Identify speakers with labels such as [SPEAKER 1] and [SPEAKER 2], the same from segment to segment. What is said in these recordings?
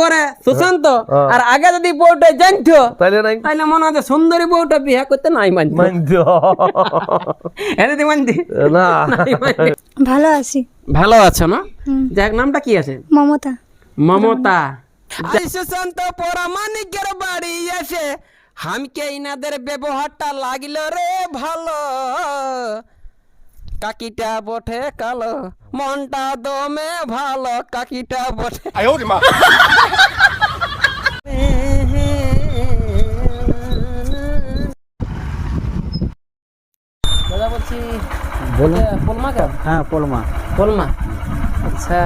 [SPEAKER 1] করে সুশান্ত আর আগে যদি বউটা জানতো তাহলে মনে হয় সুন্দরী বউটা বিয়ে করতে নাই মানতো। দিদি মানতি না?
[SPEAKER 2] ভালো আছি।
[SPEAKER 1] ভালো আছো না? যাক, নামটা কি আছে?
[SPEAKER 2] মমতা।
[SPEAKER 1] মমতা। সুশান্ত পরামানিকের বাড়ি এসে হামকে ইনাদের ব্যবহারটা লাগিল রে ভালো। কাকিটা বটে কালো, মনটা দমে ভালো, কাকিটা বটে। দাদা বলছি পলমা কেন?
[SPEAKER 3] হ্যাঁ, পলমা।
[SPEAKER 1] পলমা, আচ্ছা।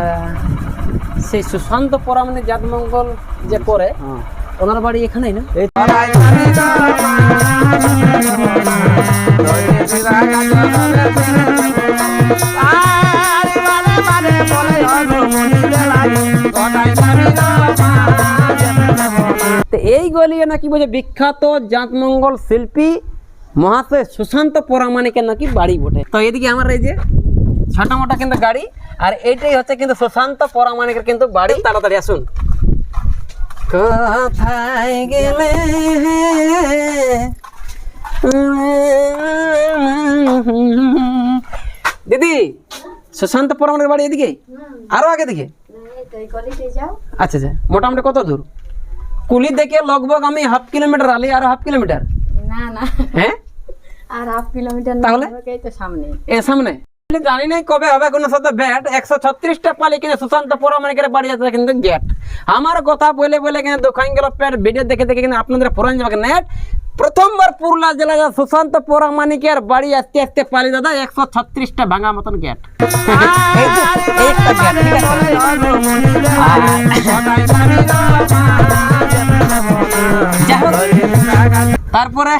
[SPEAKER 1] সেই সুশান্ত পরামানিক জাতমঙ্গল যে করে, ওনার বাড়ি এখানেই না? এই গলিয়ে নাকি বলছে বিখ্যাত জাতমঙ্গল শিল্পী মহাশয় সুশান্ত পরামানিকের নাকি বাড়ি বটে। তো এদিকে আমার এই যে ছোট মোটা কিন্তু গাড়ি, আর এইটাই হচ্ছে কিন্তু সুশান্ত পরামানিকের কিন্তু বাড়ি। তাড়াতাড়ি আসুন। কোথায় গেলে দিদি? সুশান্ত পরামানিকের বাড়ি এদিকে, আরো আগে দিকে? আচ্ছা আচ্ছা, মোটামুটি কত দূর? কুলি থেকে লগভগ আমি হাফ কিলোমিটার আলি, আর হাফ কিলোমিটার
[SPEAKER 2] না না,
[SPEAKER 1] হ্যাঁ
[SPEAKER 2] আর হাফ কিলোমিটার
[SPEAKER 1] তাহলে
[SPEAKER 2] তো সামনে।
[SPEAKER 1] এ সামনে জানি নাই কবে হবে কোনো সাথে ব্যাট 136টা পালি কিনে সুশান্ত পরামানিকের বাড়ি আছে কিন্তু গেট। আমার কথা বলে বলে কিনে দোকান গেল পেট ভিডিও দেখে দেখে কিনে আপনাদের পুরান যাবে নেট। প্রথমবার পুরুলিয়া জেলা সুশান্ত পরামানিকের বাড়ি আসতে আসতে পালি দাদা 136টা ভাঙা মতন গেট। তারপরে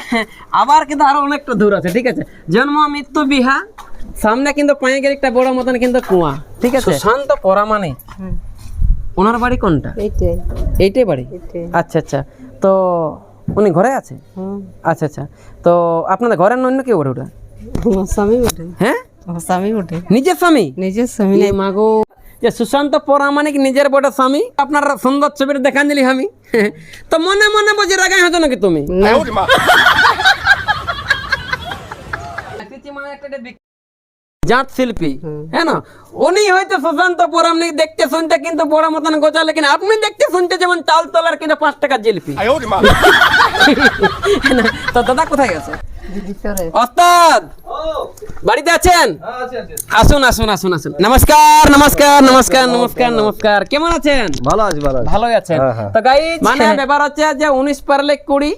[SPEAKER 1] আবার কিন্তু আরো অনেকটা দূর আছে, ঠিক আছে। জন্ম মৃত্যু বিহা, সামনে কিন্তু পায়ে গেলে একটা বড় মতন কিন্তু কুয়া, ঠিক আছে। সুশান্ত পরামানিক ওনার বাড়ি কোনটা? এইটাই বাড়ি। আচ্ছা আচ্ছা, তো উনি ঘরে আছে? আচ্ছা আচ্ছা, তো আপনাদের ঘরের অন্য কেউ ওঠে? ওটা
[SPEAKER 2] স্বামী ওঠে।
[SPEAKER 1] হ্যাঁ,
[SPEAKER 2] স্বামী ওঠে।
[SPEAKER 1] নিজের স্বামী?
[SPEAKER 2] নিজের স্বামী।
[SPEAKER 1] মাগো, যে সুশান্ত পরামানিক নিজের বড় স্বামী, আপনার সুন্দর ছবিটা দেখান দিলি আমি। তো মনে মনে বুঝে রাগাই হতো নাকি তুমি? জাত শিল্পী, হ্যাঁ না, উনি হয়তো সুশান্ত পরামানিক দেখতে শুনতে কিন্তু বড় মতন গোছা, লেকিন আপনি দেখতে শুনতে যেমন চাল তলার কিন্তু 5 টাকার জিলিপি। তো দাদা কোথায় গেছে? ওস্তাদ বাড়িতে আছেন? আসুন আসুন আসুন আসুন। নমস্কার নমস্কার নমস্কার নমস্কার নমস্কার, কেমন আছেন?
[SPEAKER 3] ভালো আছি, ভালো আছি।
[SPEAKER 1] ভালোই আছেন? তো গাইস, মানে ব্যাপার হচ্ছে যে 19 পারলে 20,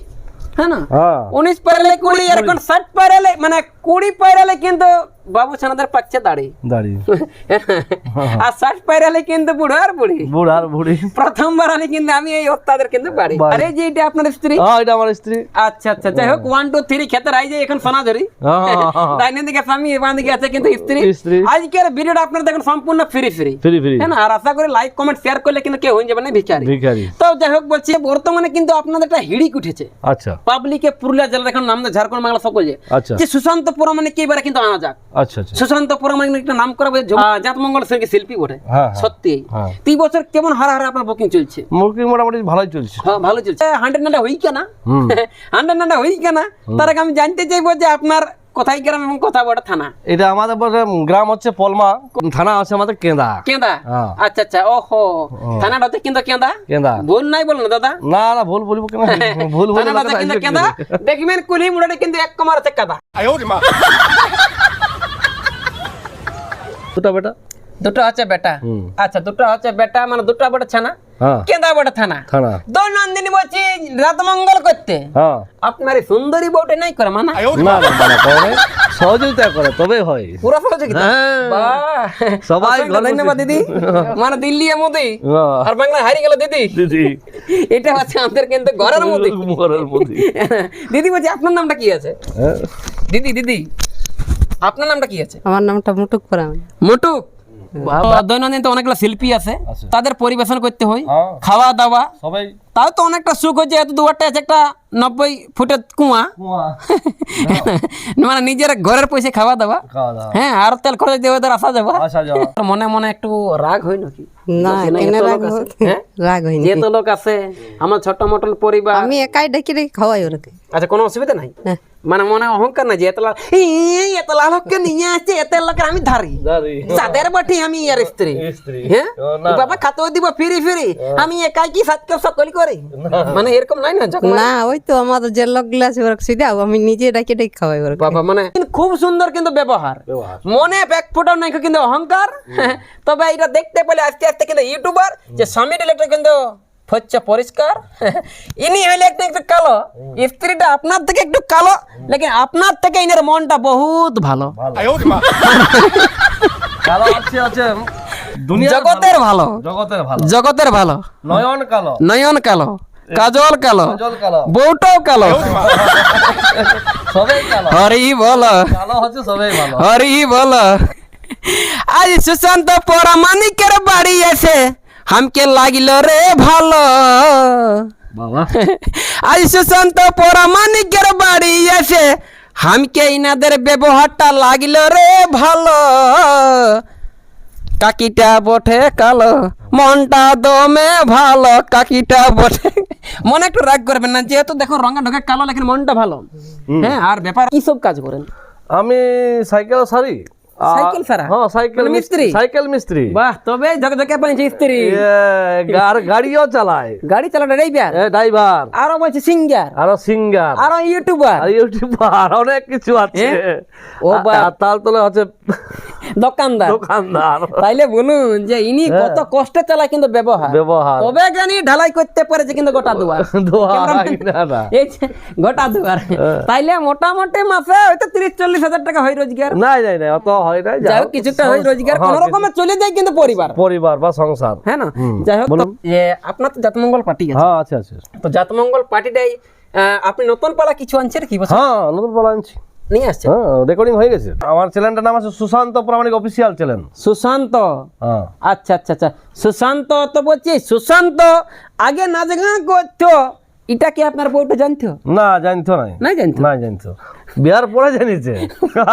[SPEAKER 1] হ্যাঁ না? 19 পারলে 20, এখন 60 পারলে মানে 20 পারলে কিন্তু বাবু ছানাদের পাচ্ছে দাড়ি। আর 60 পারলে কিন্তু বুড়ার বুড়ি। প্রথমবার আমি কিন্তু আমি এই ওস্তাদের কিন্তু বাড়ি। আরে যে এটা আপনার স্ত্রী? হ্যাঁ, এটা আমার স্ত্রী। আচ্ছা আচ্ছা, যাই হোক 1 2 3 খেতে রাই যায় এখন সোনা ধরি। ডাইনে দিকে স্বামী, বাঁ দিকে আছে কিন্তু স্ত্রী। আজকের ভিডিওটা আপনারা দেখুন সম্পূর্ণ ফ্রি, হ্যাঁ না? আর আশা করি লাইক কমেন্ট শেয়ার করলে কিন্তু কেউ হয়ে যাবে না ভিখারি। তো যাই হোক বলছি, বর্তমানে কিন্তু আপনাদের একটা হিড়িক উঠেছে। আচ্ছা, পাবলিকে পুরুলিয়া জেলা এখন নাম ঝাড়খণ্ড বাংলা সকলে যে সুশান্ত পরামানিক এবারে কিন্তু আনা যাক। আচ্ছা আচ্ছা, সুশান্ত পরামানিক একটা নাম করা জাতমঙ্গল শিল্পী বটে। সত্যি এই বছর কেমন হারা আপনার বুকিং চলছে? বুকিং মোটামুটি ভালোই চলছে। হ্যাঁ, ভালো চলছে। 100 হই কেনা 100 হই কেনা, তার আগে আমি জানতে চাইবো যে আপনার কোথায় গ্রাম এবং কোথায় বড় থানা? এটা আমাদের গ্রাম হচ্ছে পলমা, থানা আছে আমাদের কেন্দা। আচ্ছা আচ্ছা, ওহো, থানাটা হচ্ছে কিন্তু কেন্দা। ভুল নাই বল না দাদা? না না, ভুল বলবো কেন? ভুল বলবো না, কিন্তু কেন্দা। দেখবেন কুলি মুড়াটা কিন্তু 1 কমার আছে কাদা। দুটো হচ্ছে বেটা। আচ্ছা, দুটো হচ্ছে বেটা, মানে দুটো বড় ছানা, কেন্দা বড় থানা। দৈনন্দিন বলছি রাতমঙ্গল করতে আপনার সুন্দরী বউটা নাই করে মানা? সহযোগিতা করে তবে হয়, পুরো সহযোগিতা। সবাই ধন্যবাদ দিদি। মানে দিল্লি মোদি আর বাংলা হারিয়ে গেল দিদি। এটা হচ্ছে আমাদের কিন্তু ঘরের মোদি। দিদি বলছি আপনার নামটা কি আছে? দিদি আপনার নামটা কি আছে?
[SPEAKER 2] আমার নামটা মুটুক পরামানিক।
[SPEAKER 1] মুটুক। দৈনন্দিন তো অনেকগুলো শিল্পী আছে, তাদের পরিবেশন করতে হয়, খাওয়া দাওয়া সবাই, তাও তো অনেকটা সুখ হচ্ছে। এত দুয়ারটা আছে একটা 90 ফুটের কুয়া, মানে নিজের ঘরের পয়সা খাওয়া দাওয়া, হ্যাঁ, আর তেল খরচ দিয়ে ওদের আসা যাওয়া। মনে মনে একটু রাগ হয় নাকি?
[SPEAKER 2] না
[SPEAKER 1] না,
[SPEAKER 2] কেন
[SPEAKER 1] এত লোক
[SPEAKER 2] রাগ
[SPEAKER 1] আছে?
[SPEAKER 2] হবে?
[SPEAKER 1] হ্যাঁ?
[SPEAKER 2] রাগ হয়নি
[SPEAKER 1] যে তো লোক আছে আমার ছোট মোটন পরিবার।
[SPEAKER 2] আমি একাই ডেকে ডেকে খাওয়াই ওরকে
[SPEAKER 1] আচ্ছা কোনো অসুবিধা নাই?
[SPEAKER 2] হ্যাঁ।
[SPEAKER 1] মানে মনে অহংকার না যে এত লাল এত লাল লোককে নিয়ে আসছে এত লোকের আমি ধারি সাদের বাটি আমি আর স্ত্রী হ্যাঁ বাবা খাতেও দিব ফিরি ফিরি আমি একাই কি সাতকে সকল করি মানে এরকম নাই না যখন
[SPEAKER 2] না ওই তো আমাদের যে লোকগুলো আছে ওরা সিধাও আমি নিজে ডেকে ডেকে খাওয়াই ওরকে
[SPEAKER 1] বাবা মানে খুব সুন্দর কিন্তু ব্যবহার মনে ব্যাগ ফোটাও নাই কিন্তু অহংকার তবে এটা দেখতে পেলে আস্তে আস্তে কিন্তু ইউটিউবার যে স্বামী ডিলেক্টর কিন্তু হচ্ছে পরিষ্কার ইনি হইলে একটু একটু কালো স্ত্রীটা আপনার থেকে একটু কালো লেকিন আপনার থেকে ইনার মনটা বহুত ভালো
[SPEAKER 3] কালো আছে
[SPEAKER 1] জগতের ভালো জগতের ভালো
[SPEAKER 3] নয়ন কালো
[SPEAKER 1] নয়ন কালো কাজল কালো
[SPEAKER 3] জল কালো
[SPEAKER 1] বউটাও কালো
[SPEAKER 3] সবাই কালো
[SPEAKER 1] হরি বল
[SPEAKER 3] কালো হচ্ছে সবাই ভালো
[SPEAKER 1] হরি বল আজ সুশান্ত পরামানিকের বাড়ি এসে হামকে লাগিল রে ভালো
[SPEAKER 3] বাবা
[SPEAKER 1] আজ সুশান্ত পরামানিকের বাড়ি এসে হামকে ইনাদের ব্যবহারটা লাগিল রে ভালো কাকিটা বটে কালো মনটা দমে ভালো কাকিটা বটে মনে একটু রাগ করবেন না যেহেতু দেখো রঙা ঢোকা কালো লেকিন মনটা ভালো হ্যাঁ আর ব্যাপার কি সব কাজ করেন
[SPEAKER 3] আমি সাইকেল সারি
[SPEAKER 1] সাইকেল সারা
[SPEAKER 3] হ্যাঁ সাইকেল
[SPEAKER 1] মানে মিস্ত্রি
[SPEAKER 3] সাইকেল মিস্ত্রি
[SPEAKER 1] বাহ তবে ঝকঝকে পাইছে স্ত্রী
[SPEAKER 3] গাড়িও চালায়
[SPEAKER 1] গাড়ি চালানো ড্রাইভার
[SPEAKER 3] ড্রাইভার
[SPEAKER 1] আরো বলছে সিঙ্গার
[SPEAKER 3] আরো সিঙ্গার
[SPEAKER 1] আরো ইউটিউবার
[SPEAKER 3] আর ইউটিউবার অনেক কিছু আছে
[SPEAKER 1] ও বাপ।
[SPEAKER 3] আর তার তলে হচ্ছে
[SPEAKER 1] দোকানদার
[SPEAKER 3] দোকানদার
[SPEAKER 1] তাইলে বলুন যে ইনি কত কষ্টে চালায় কিন্তু ব্যবহার
[SPEAKER 3] ব্যবহার
[SPEAKER 1] তবে জানি ঢালাই করতে পারেছে কিন্তু গোটা দুয়ার
[SPEAKER 3] না
[SPEAKER 1] এই যে গোটা দুয়ার তাইলে মোটামুটি মাসে হয়তো 30-40 হাজার টাকা হয় রোজগার
[SPEAKER 3] নাই নাই নাই অত হয় নাই
[SPEAKER 1] যাই হোক কিছুটা হয় রোজগার কোন রকমে চলে যায় কিন্তু পরিবার
[SPEAKER 3] পরিবার বা সংসার
[SPEAKER 1] হ্যাঁ না যাই হোক তো, যে আপনার তো জাতমঙ্গল পার্টি আছে
[SPEAKER 3] হ্যাঁ আছে আছে
[SPEAKER 1] তো জাতমঙ্গল পার্টিটাই আপনি নতুন পালা কিছু আনছেন কি বছর
[SPEAKER 3] হ্যাঁ নতুন বলা আনছি
[SPEAKER 1] নিয়ে আসছেন
[SPEAKER 3] হ্যাঁ রেকর্ডিং হয়ে গেছে আমার চ্যানেলটার নাম আছে সুশান্ত প্রামাণিক অফিসিয়াল চ্যানেল
[SPEAKER 1] সুশান্ত
[SPEAKER 3] হ্যাঁ
[SPEAKER 1] আচ্ছা আচ্ছা আচ্ছা সুশান্ত তো বলছি সুশান্ত আগে নাচ গান করতো এটা কি আপনার বউটা জানতো
[SPEAKER 3] না জানতো নাই
[SPEAKER 1] নাই জানতো
[SPEAKER 3] না জানতো বিয়ার পরে জানিছে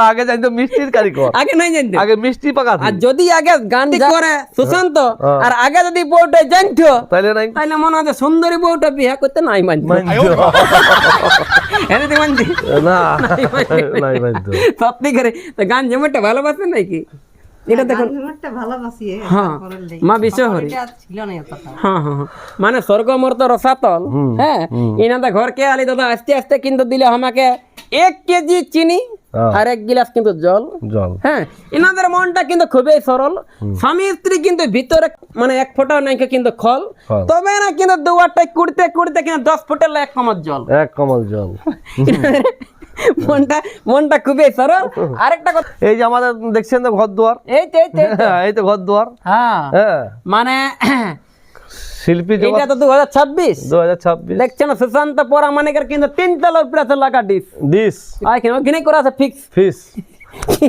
[SPEAKER 3] আগে জানতো মিষ্টির কারিগর
[SPEAKER 1] আগে নাই জানতো
[SPEAKER 3] আগে মিষ্টি পাকা
[SPEAKER 1] আর যদি আগে গান করে সুশান্ত আর আগে যদি বউটা জানতো
[SPEAKER 3] তাইলে নাই
[SPEAKER 1] তাইলে মনে হয় সুন্দরী বউটা বিয়ে করতে নাই মানতো এনে তুই মানতি
[SPEAKER 3] না নাই মানতো
[SPEAKER 1] সত্যি করে তো গান যেমনটা ভালোবাসেন নাকি এটা দেখুন
[SPEAKER 2] ভালোবাসি
[SPEAKER 1] হ্যাঁ মা বিষয় হরি
[SPEAKER 2] ছিল না এতটা
[SPEAKER 1] হ্যাঁ হ্যাঁ হ্যাঁ। মানে স্বর্গমর্ত রসাতল হ্যাঁ ইনাদের ঘরকে আলি দাদা আস্তে আস্তে কিন্তু দিলে আমাকে 1 কেজি চিনি আর 1 গিলাস কিন্তু জল
[SPEAKER 3] জল
[SPEAKER 1] হ্যাঁ ইনাদের মনটা কিন্তু খুবই সরল স্বামী স্ত্রী কিন্তু ভিতরে মানে 1 ফোঁটাও নাই কিন্তু খল তবে না কিন্তু দুয়ারটাই কুড়তে কুড়তে কিন্তু 10 ফুটের 1 কমত জল
[SPEAKER 3] এক কমল জল
[SPEAKER 1] মনটা খুবই সরল আরেকটা কথা
[SPEAKER 3] এই যে আমাদের দেখছেন তো ঘর দুয়ার
[SPEAKER 1] এই তো
[SPEAKER 3] এই তো ঘর দুয়ার
[SPEAKER 1] হ্যাঁ
[SPEAKER 3] হ্যাঁ
[SPEAKER 1] মানে
[SPEAKER 3] শিল্পী
[SPEAKER 1] এটা তো 2026
[SPEAKER 3] 2026
[SPEAKER 1] দেখছেন সুশান্ত পরামানিকের কিন্তু 3 তলার উপরে আছে লাগা ডিস
[SPEAKER 3] ডিস
[SPEAKER 1] ওখানে করা আছে ফিক্স
[SPEAKER 3] ফিস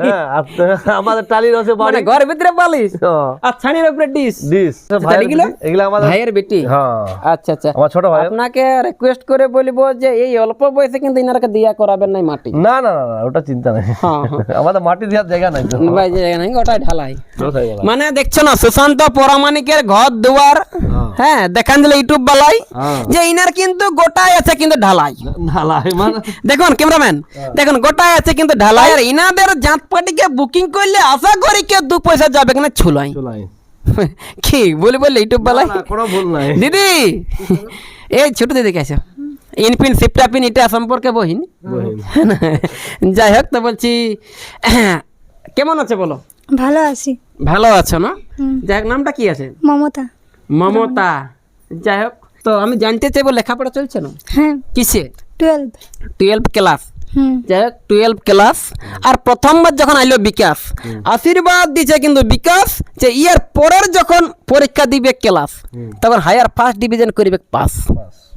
[SPEAKER 3] হ্যাঁ আমাদের টালির আছে
[SPEAKER 1] মানে
[SPEAKER 3] বাড়ি
[SPEAKER 1] ঘর ভিতরে বালিশ আর ছানির উপরে ডিস
[SPEAKER 3] ডিস এগুলা আমাদের
[SPEAKER 1] ভাইয়ের বেটি
[SPEAKER 3] হ্যাঁ
[SPEAKER 1] আচ্ছা আচ্ছা
[SPEAKER 3] আমার ছোট ভাই
[SPEAKER 1] আপনাকে রিকোয়েস্ট করে বলবো যে এই অল্প বয়সে কিন্তু ইনারকে দিয়া করাবেন নাই মাটি
[SPEAKER 3] না না না না ওটা চিন্তা নাই
[SPEAKER 1] হ্যাঁ
[SPEAKER 3] আমাদের মাটি দেওয়ার জায়গা নাই তো
[SPEAKER 1] ভাই যে নাই ওটাই ঢালাই মানে দেখছো না সুশান্ত পরামানিকের ঘর দুয়ার হ্যাঁ দেখান দিলে ইউটিউব বালাই যে ইনার কিন্তু গোটাই আছে কিন্তু ঢালাই
[SPEAKER 3] ঢালাই মানে
[SPEAKER 1] দেখুন ক্যামেরাম্যান দেখুন গোটাই আছে কিন্তু ঢালাই আর ইনাদের জাত পার্টিকে বুকিং করলে আশা করি কেউ 2 পয়সা যাবে কিনা ছুলাই
[SPEAKER 3] চলাই
[SPEAKER 1] কি বলি বললে ইউটিউব বালাই
[SPEAKER 3] না কোনো ভুল নাই
[SPEAKER 1] দিদি এই ছোট দিদি কেছে ইনপিন সিপটাপিন এটা সম্পর্কে বহিন যাই হোক তো বলছি কেমন আছে বলো
[SPEAKER 4] ভালো আছি
[SPEAKER 1] ভালো আছো না যাই হোক নামটা কি আছে
[SPEAKER 4] মমতা
[SPEAKER 1] মমতা যাই হোক তো আমি জানতে চাইবো লেখাপড়া চলছে না
[SPEAKER 4] হ্যাঁ
[SPEAKER 1] কিসে
[SPEAKER 4] 12
[SPEAKER 1] ক্লাস
[SPEAKER 4] হুম
[SPEAKER 1] যাই হোক 12 ক্লাস আর প্রথমবার যখন আইলো বিকাশ আশীর্বাদ দিছে কিন্তু বিকাশ যে ইয়ার পরের যখন পরীক্ষা দিবে ক্লাস তখন হায়ার ফার্স্ট ডিভিশন করবে পাস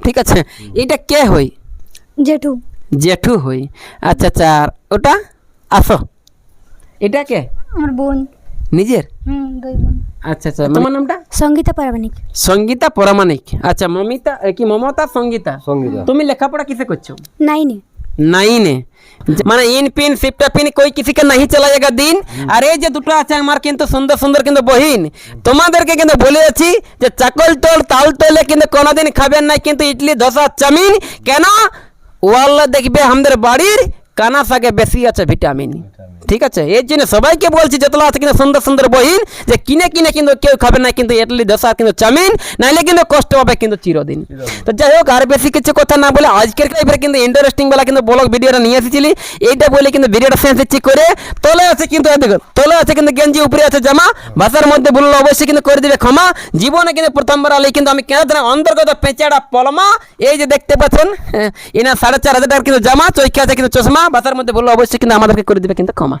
[SPEAKER 1] ঠিক আছে এটা কে হই
[SPEAKER 4] জেঠু
[SPEAKER 1] জেঠু হই আচ্ছা আচ্ছা আর ওটা আসো এটা কে
[SPEAKER 4] আমার বোন
[SPEAKER 1] নিজের
[SPEAKER 4] দুই বোন
[SPEAKER 1] আচ্ছা আচ্ছা তোমার নামটা
[SPEAKER 4] সঙ্গীতা পারমানিক
[SPEAKER 1] সঙ্গীতা পরামানিক আচ্ছা মমিতা কি মমতা সঙ্গীতা
[SPEAKER 3] সঙ্গীতা
[SPEAKER 1] তুমি লেখাপড়া কিসে করছো
[SPEAKER 4] 9
[SPEAKER 1] 9 মানে ইন পিন শিফট পিন कोई किसी का नहीं चलाएगा दिन। আর এই যে দুটো আছে আমার কিন্তু সুন্দর সুন্দর কিন্তু বহিন, তোমাদেরকে কিন্তু বলে আছি যে চাকল টোল তাল টোলে কিন্তু কোনোদিন খাবেন না কিন্তু ইডলি ধোসা চাউমিন। কেন? ওয়াল্লা দেখবে আমাদের বাড়ির কানা শাকে বেশি আছে ভিটামিন। ঠিক আছে, এর জন্য সবাইকে বলছি যতলা আছে কিন্তু সুন্দর সুন্দর বহিন যে কিনে কিনে কিন্তু কেউ খাবে না কিন্তু ইডলি ধোসা কিন্তু চাউমিন, নাইলে কিন্তু কষ্ট হবে কিন্তু চিরদিন। তো যাই হোক, আর বেশি কিছু কথা না বলে আজকের লাইভের কিন্তু ইন্টারেস্টিং বেলা কিন্তু ব্লগ ভিডিওটা নিয়ে এসেছিলি, এইটা বলে কিন্তু ভিডিওটা শেষ দিচ্ছি করে। তলে আছে কিন্তু দেখুন, তলে আছে কিন্তু গেঞ্জি, উপরে আছে জামা, ভাষার মধ্যে ভুল অবশ্যই কিন্তু করে দিবে ক্ষমা। জীবনে কিন্তু প্রথমবার আলি কিন্তু আমি কেন দিলাম অন্তর্গত পেঁচাড়া পলমা, এই যে দেখতে পাচ্ছেন এনা 4,500 টাকার কিন্তু জামা, চৈখা আছে কিন্তু চশমা, ভাষার মধ্যে ভুল অবশ্যই কিন্তু আমাদেরকে করে দিবে কিন্তু ক্ষমা।